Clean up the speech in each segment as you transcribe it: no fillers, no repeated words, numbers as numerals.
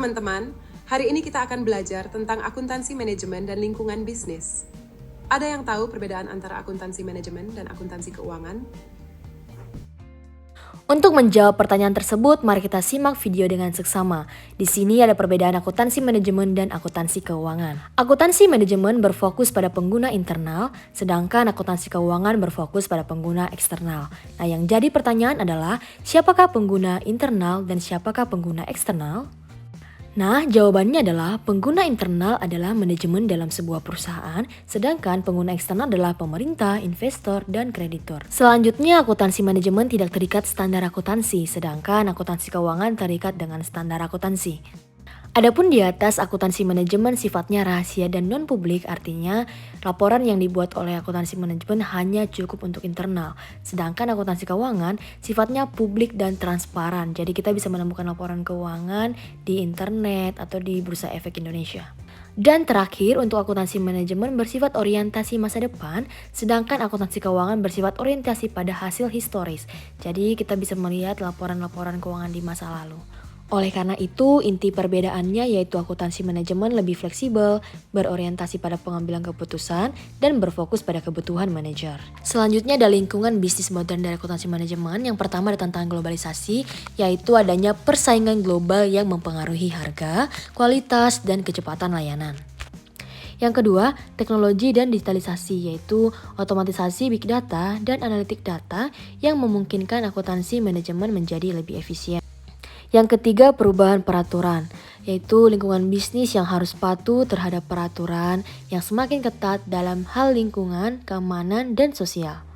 teman-teman, hari ini kita akan belajar tentang akuntansi manajemen dan lingkungan bisnis. Ada yang tahu perbedaan antara akuntansi manajemen dan akuntansi keuangan? Untuk menjawab pertanyaan tersebut, mari kita simak video dengan seksama. Di sini ada perbedaan akuntansi manajemen dan akuntansi keuangan. Akuntansi manajemen berfokus pada pengguna internal, sedangkan akuntansi keuangan berfokus pada pengguna eksternal. Nah, yang jadi pertanyaan adalah, siapakah pengguna internal dan siapakah pengguna eksternal? Nah, jawabannya adalah pengguna internal adalah manajemen dalam sebuah perusahaan, sedangkan pengguna eksternal adalah pemerintah, investor, dan kreditor. Selanjutnya, akuntansi manajemen tidak terikat standar akuntansi, sedangkan akuntansi keuangan terikat dengan standar akuntansi. Adapun di atas, akuntansi manajemen sifatnya rahasia dan non-publik, artinya laporan yang dibuat oleh akuntansi manajemen hanya cukup untuk internal. Sedangkan akuntansi keuangan sifatnya publik dan transparan, jadi kita bisa menemukan laporan keuangan di internet atau di Bursa Efek Indonesia. Dan terakhir, untuk akuntansi manajemen bersifat orientasi masa depan, sedangkan akuntansi keuangan bersifat orientasi pada hasil historis. Jadi kita bisa melihat laporan-laporan keuangan di masa lalu. Oleh karena itu, inti perbedaannya yaitu akuntansi manajemen lebih fleksibel, berorientasi pada pengambilan keputusan, dan berfokus pada kebutuhan manajer. Selanjutnya ada lingkungan bisnis modern dari akuntansi manajemen. Yang pertama ada tantangan globalisasi, yaitu adanya persaingan global yang mempengaruhi harga, kualitas, dan kecepatan layanan. Yang kedua, teknologi dan digitalisasi, yaitu otomatisasi big data dan analitik data yang memungkinkan akuntansi manajemen menjadi lebih efisien. Yang ketiga, perubahan peraturan, yaitu lingkungan bisnis yang harus patuh terhadap peraturan yang semakin ketat dalam hal lingkungan, keamanan, dan sosial.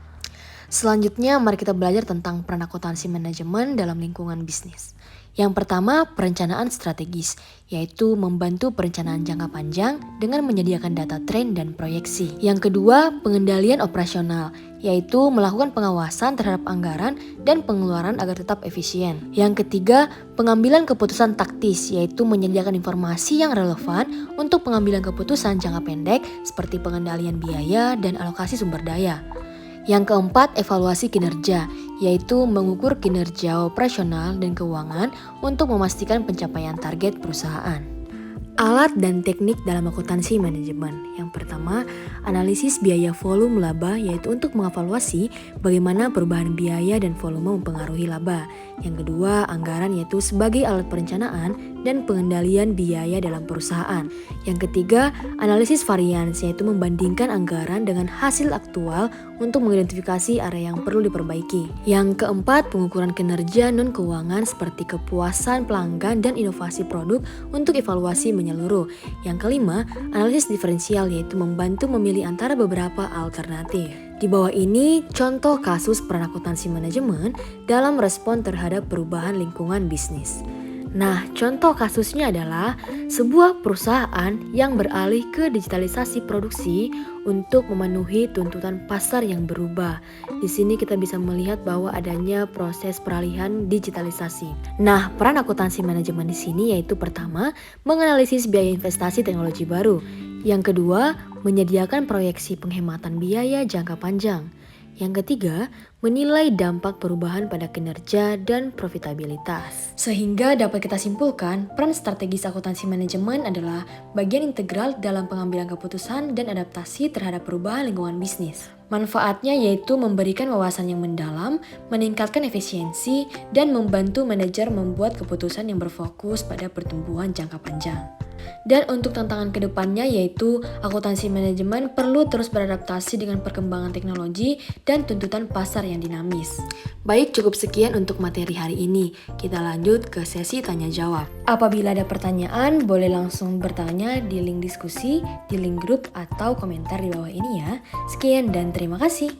Selanjutnya, mari kita belajar tentang peran akuntansi manajemen dalam lingkungan bisnis. Yang pertama, perencanaan strategis, yaitu membantu perencanaan jangka panjang dengan menyediakan data tren dan proyeksi. Yang kedua, pengendalian operasional, yaitu melakukan pengawasan terhadap anggaran dan pengeluaran agar tetap efisien. Yang ketiga, pengambilan keputusan taktis, yaitu menyediakan informasi yang relevan untuk pengambilan keputusan jangka pendek seperti pengendalian biaya dan alokasi sumber daya. Yang keempat, evaluasi kinerja, yaitu mengukur kinerja operasional dan keuangan untuk memastikan pencapaian target perusahaan. Alat dan teknik dalam akuntansi manajemen. Yang pertama, analisis biaya volume laba, yaitu untuk mengevaluasi bagaimana perubahan biaya dan volume mempengaruhi laba. Yang kedua, anggaran, yaitu sebagai alat perencanaan dan pengendalian biaya dalam perusahaan. Yang ketiga, analisis varians, yaitu membandingkan anggaran dengan hasil aktual untuk mengidentifikasi area yang perlu diperbaiki. Yang keempat, pengukuran kinerja non-keuangan seperti kepuasan pelanggan dan inovasi produk untuk evaluasi menyeluruh. Yang kelima, analisis diferensial, yaitu membantu memilih antara beberapa alternatif. Di bawah ini, contoh kasus peran akuntansi manajemen dalam respon terhadap perubahan lingkungan bisnis. Nah, contoh kasusnya adalah sebuah perusahaan yang beralih ke digitalisasi produksi untuk memenuhi tuntutan pasar yang berubah. Di sini kita bisa melihat bahwa adanya proses peralihan digitalisasi. Nah, peran akuntansi manajemen di sini yaitu pertama, menganalisis biaya investasi teknologi baru. Yang kedua, menyediakan proyeksi penghematan biaya jangka panjang. Yang ketiga, menilai dampak perubahan pada kinerja dan profitabilitas. Sehingga dapat kita simpulkan, peran strategis akuntansi manajemen adalah bagian integral dalam pengambilan keputusan dan adaptasi terhadap perubahan lingkungan bisnis. Manfaatnya yaitu memberikan wawasan yang mendalam, meningkatkan efisiensi, dan membantu manajer membuat keputusan yang berfokus pada pertumbuhan jangka panjang. Dan untuk tantangan kedepannya yaitu akuntansi manajemen perlu terus beradaptasi dengan perkembangan teknologi dan tuntutan pasar yang dinamis. Baik, cukup sekian untuk materi hari ini. Kita lanjut ke sesi tanya jawab. Apabila ada pertanyaan, boleh langsung bertanya di link diskusi, di link grup atau komentar di bawah ini ya. Sekian dan terima kasih.